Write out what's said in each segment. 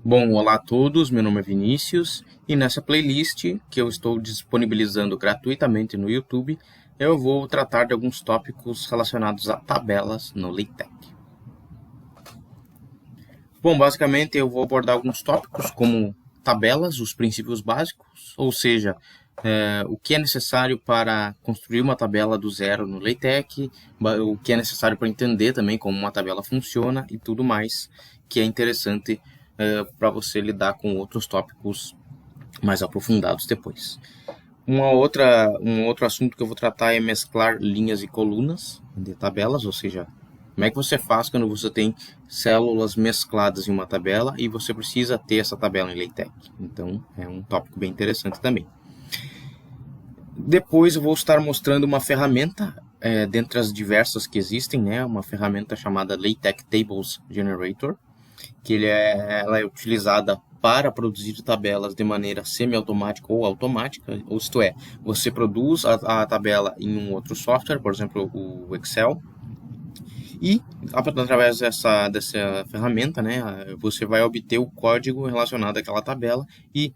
Bom, olá a todos, meu nome é Vinícius e nessa playlist que eu estou disponibilizando gratuitamente no YouTube, eu vou tratar de alguns tópicos relacionados a tabelas no LaTeX. Bom, basicamente eu vou abordar alguns tópicos como tabelas, os princípios básicos, ou seja, o que é necessário para construir uma tabela do zero no LaTeX, o que é necessário para entender também como uma tabela funciona e tudo mais que é interessante para você lidar com outros tópicos mais aprofundados depois. Um outro assunto que eu vou tratar é mesclar linhas e colunas de tabelas, ou seja, como é que você faz quando você tem células mescladas em uma tabela e você precisa ter essa tabela em LaTeX. Então, é um tópico bem interessante também. Depois eu vou estar mostrando uma ferramenta, dentre as diversas que existem, né, uma ferramenta chamada LaTeX Tables Generator, que ela é utilizada para produzir tabelas de maneira semi-automática ou automática, ou isto é, você produz a tabela em um outro software, por exemplo, o Excel, e através dessa ferramenta, né, você vai obter o código relacionado àquela tabela e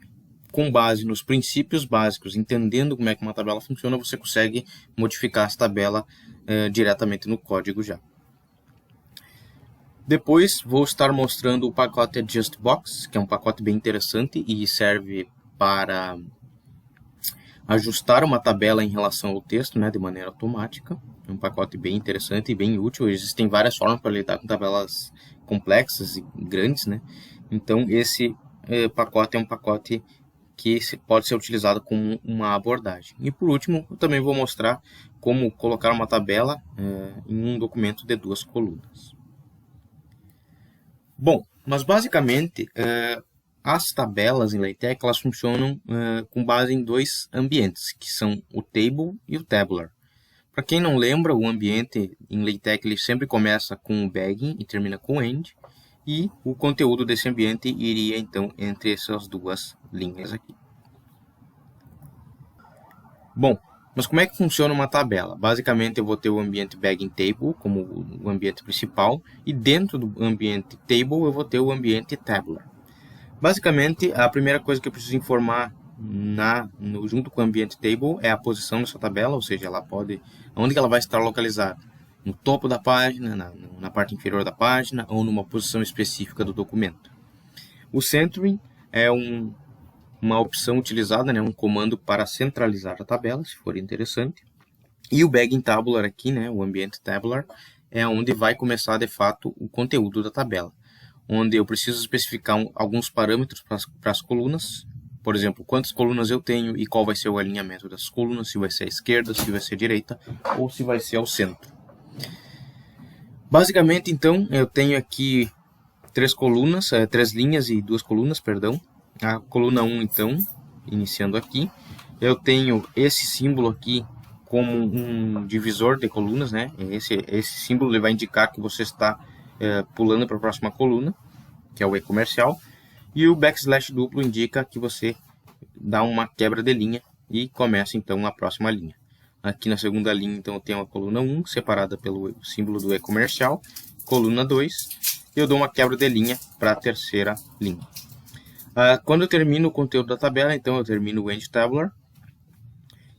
com base nos princípios básicos, entendendo como é que uma tabela funciona, você consegue modificar essa tabela diretamente no código já. Depois vou estar mostrando o pacote AdjustBox, que é um pacote bem interessante e serve para ajustar uma tabela em relação ao texto, né, de maneira automática. É um pacote bem interessante e bem útil. Existem várias formas para lidar com tabelas complexas e grandes, né? Então esse pacote é um pacote que pode ser utilizado como uma abordagem. E por último, eu também vou mostrar como colocar uma tabela em um documento de 2 colunas. Bom, mas basicamente as tabelas em LaTeX elas funcionam com base em 2 ambientes, que são o Table e o Tabular. Para quem não lembra, o ambiente em LaTeX ele sempre começa com o Begin e termina com o End, e o conteúdo desse ambiente iria então entre essas 2 linhas aqui. Bom, mas como é que funciona uma tabela? Basicamente eu vou ter o ambiente Begin Table como o ambiente principal e dentro do ambiente Table eu vou ter o ambiente Tabular. Basicamente a primeira coisa que eu preciso informar junto com o ambiente Table é a posição dessa tabela, ou seja, onde ela vai estar localizada. No topo da página, na parte inferior da página ou numa posição específica do documento. O Centering é uma opção utilizada, né, um comando para centralizar a tabela, se for interessante. E o Begin Tabular aqui, né, o ambiente Tabular, é onde vai começar de fato o conteúdo da tabela, onde eu preciso especificar alguns parâmetros para as colunas, por exemplo, quantas colunas eu tenho e qual vai ser o alinhamento das colunas, se vai ser à esquerda, se vai ser à direita ou se vai ser ao centro. Basicamente, então, eu tenho aqui 3 linhas e 2 colunas, perdão. A coluna 1, então, iniciando aqui, eu tenho esse símbolo aqui como um divisor de colunas, né? Esse símbolo ele vai indicar que você está pulando para a próxima coluna, que é o e-comercial, e o backslash duplo indica que você dá uma quebra de linha e começa então a próxima linha. Aqui na segunda linha, então, eu tenho a coluna 1, separada pelo símbolo do e-comercial, coluna 2, e eu dou uma quebra de linha para a terceira linha. Quando eu termino o conteúdo da tabela, então eu termino o End Tabular,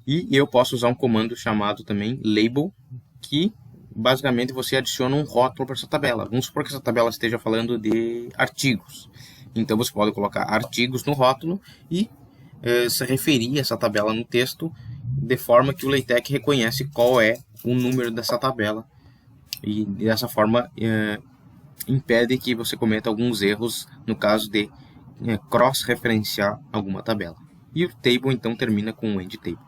e eu posso usar um comando chamado também Label, que basicamente você adiciona um rótulo para essa tabela. Vamos supor que essa tabela esteja falando de artigos. Então você pode colocar artigos no rótulo e se referir a essa tabela no texto de forma que o LaTeX reconhece qual é o número dessa tabela. E dessa forma impede que você cometa alguns erros no caso de cross-referenciar alguma tabela. E o table então termina com o end table.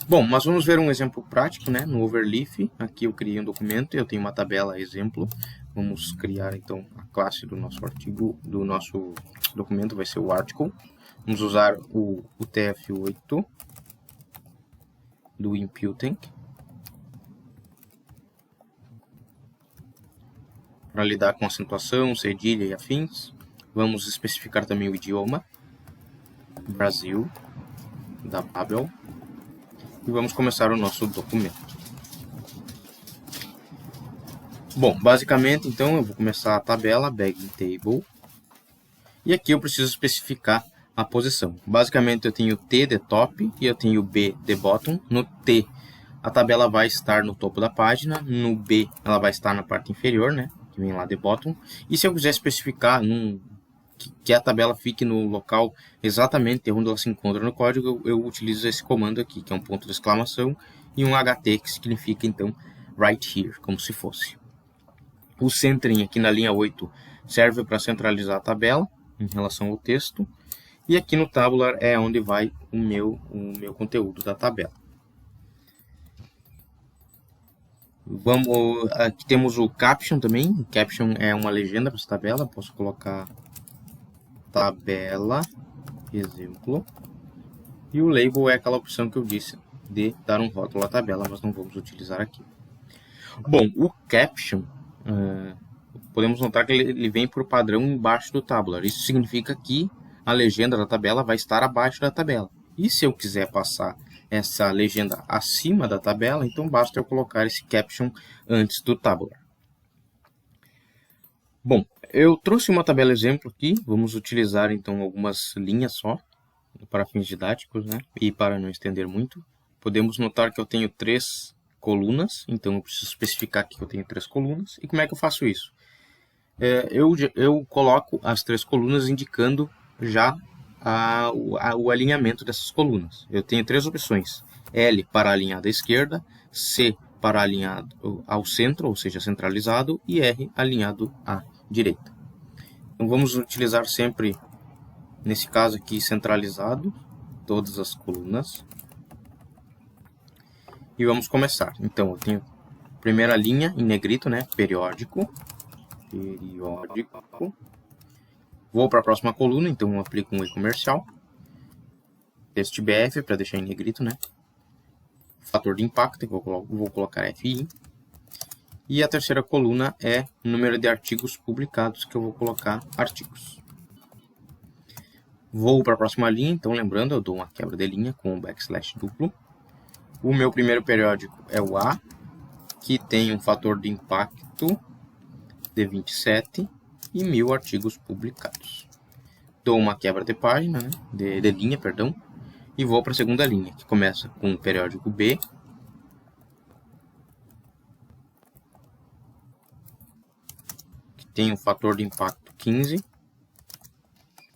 Bom, mas vamos ver um exemplo prático, né? No Overleaf, aqui eu criei um documento, eu tenho uma tabela exemplo. Vamos criar então a classe do nosso artigo, do nosso documento, vai ser o article. Vamos usar o UTF-8 do Imputing para lidar com acentuação, cedilha e afins. Vamos especificar também o idioma, Brasil, da Babel, e vamos começar o nosso documento. Bom, basicamente, então, eu vou começar a tabela Begin Table, E aqui eu preciso especificar a posição. Basicamente eu tenho T de top e eu tenho B de bottom. No T a tabela vai estar no topo da página, no B ela vai estar na parte inferior, né, que vem lá de bottom. E se eu quiser especificar que a tabela fique no local exatamente onde ela se encontra no código, eu utilizo esse comando aqui, que é um ponto de exclamação e um HT, que significa então right here, como se fosse. O centering aqui na linha 8 serve para centralizar a tabela em relação ao texto. E aqui no tabular é onde vai o meu conteúdo da tabela. Aqui temos o caption também. O caption é uma legenda para essa tabela. Posso colocar tabela, exemplo. E o label é aquela opção que eu disse de dar um rótulo à tabela, mas não vamos utilizar aqui. Bom, o caption, podemos notar que ele vem por padrão embaixo do tabular. Isso significa que a legenda da tabela vai estar abaixo da tabela. E se eu quiser passar essa legenda acima da tabela, então basta eu colocar esse caption antes do tabular. Bom, eu trouxe uma tabela exemplo aqui. Vamos utilizar então algumas linhas só, para fins didáticos, né? E para não estender muito. Podemos notar que eu tenho 3 colunas, então eu preciso especificar aqui que eu tenho 3 colunas. E como é que eu faço isso? Eu coloco as 3 colunas indicando já o alinhamento dessas colunas. Eu tenho 3 opções: L para alinhado à esquerda, C para alinhado ao centro, ou seja, centralizado, e R alinhado à direita. Então vamos utilizar sempre, nesse caso aqui, centralizado, todas as colunas. E vamos começar. Então eu tenho a primeira linha em negrito, né? Periódico. Vou para a próxima coluna, então eu aplico um E comercial. Texto BF para deixar em negrito, né? Fator de impacto, vou colocar FI. E a terceira coluna é número de artigos publicados, que eu vou colocar artigos. Vou para a próxima linha, então lembrando, eu dou uma quebra de linha com um backslash duplo. O meu primeiro periódico é o A, que tem um fator de impacto de 27 e 1000 artigos publicados. Dou uma quebra de página, né, de linha, perdão, e vou para a segunda linha, que começa com o periódico B, que tem um fator de impacto 15,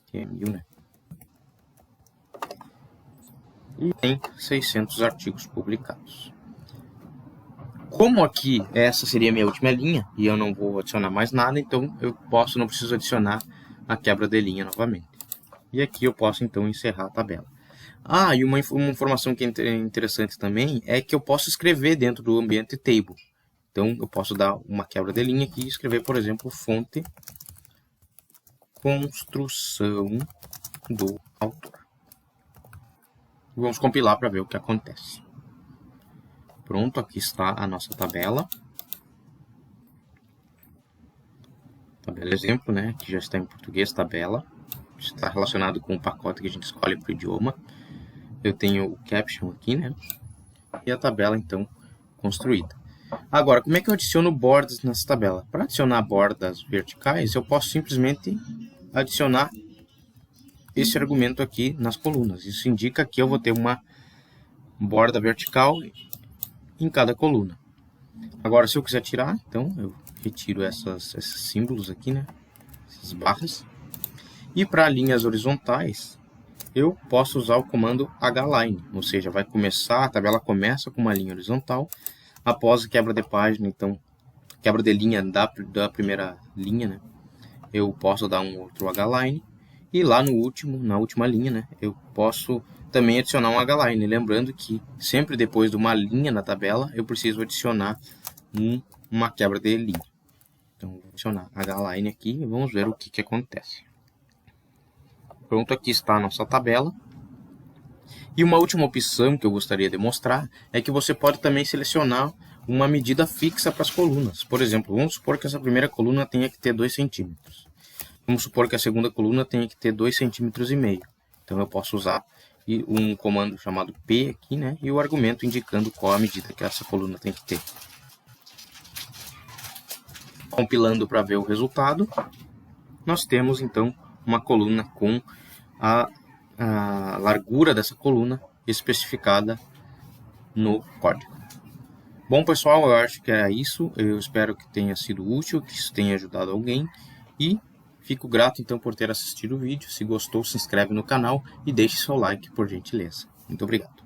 que é 1000, né? E tem 600 artigos publicados. Como aqui essa seria a minha última linha e eu não vou adicionar mais nada, então não preciso adicionar a quebra de linha novamente. E aqui eu posso então encerrar a tabela. E uma informação que é interessante também é que eu posso escrever dentro do ambiente table. Então eu posso dar uma quebra de linha aqui e escrever, por exemplo, fonte construção do autor. Vamos compilar para ver o que acontece. Pronto, aqui está a nossa tabela. Tabela exemplo, né? Que já está em português, tabela. Está relacionado com o pacote que a gente escolhe para o idioma. Eu tenho o caption aqui, né? E a tabela, então, construída. Agora, como é que eu adiciono bordas nessa tabela? Para adicionar bordas verticais, eu posso simplesmente adicionar esse argumento aqui nas colunas. Isso indica que eu vou ter uma borda vertical em cada coluna. Agora, se eu quiser tirar, então eu retiro esses símbolos aqui, né? Essas barras. E para linhas horizontais, eu posso usar o comando hline, ou seja, a tabela começa com uma linha horizontal. Após a quebra de página, então, quebra de linha da primeira linha, né? Eu posso dar um outro hline. E lá na última linha, né, eu posso também adicionar um hline. Lembrando que sempre depois de uma linha na tabela, eu preciso adicionar uma quebra de linha. Então, vou adicionar hline aqui e vamos ver o que acontece. Pronto, aqui está a nossa tabela. E uma última opção que eu gostaria de mostrar é que você pode também selecionar uma medida fixa para as colunas. Por exemplo, vamos supor que essa primeira coluna tenha que ter 2 centímetros. Vamos supor que a segunda coluna tenha que ter 2,5 centímetros. Então eu posso usar um comando chamado P aqui, né? E o argumento indicando qual a medida que essa coluna tem que ter. Compilando para ver o resultado, nós temos então uma coluna com a largura dessa coluna especificada no código. Bom, pessoal, eu acho que é isso. Eu espero que tenha sido útil, que isso tenha ajudado alguém. E fico grato, então, por ter assistido o vídeo. Se gostou, se inscreve no canal e deixe seu like, por gentileza. Muito obrigado.